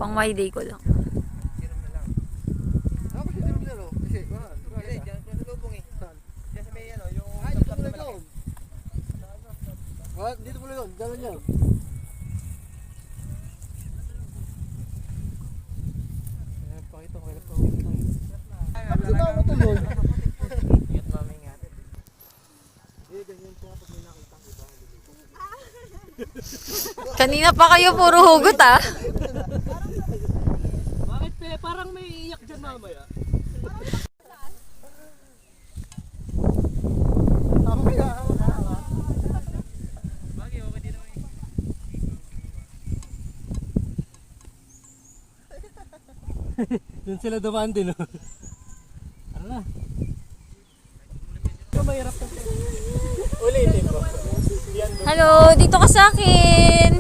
Pang my day ko lang. Dito mo lang yun, gano'n yan. Pakita ko kayo pa. Bakit na ako tuloy? Ingat mami nga. Ganyan po kapag may nakita ang iba. Kanina pa kayo puro hugot ah. Bakit pe? Parang may iyak dyan mamaya. Doon sila dumaan din, oh. Ano na? Ito mahirap na. Ulitin mo. Hello, dito ka sa akin.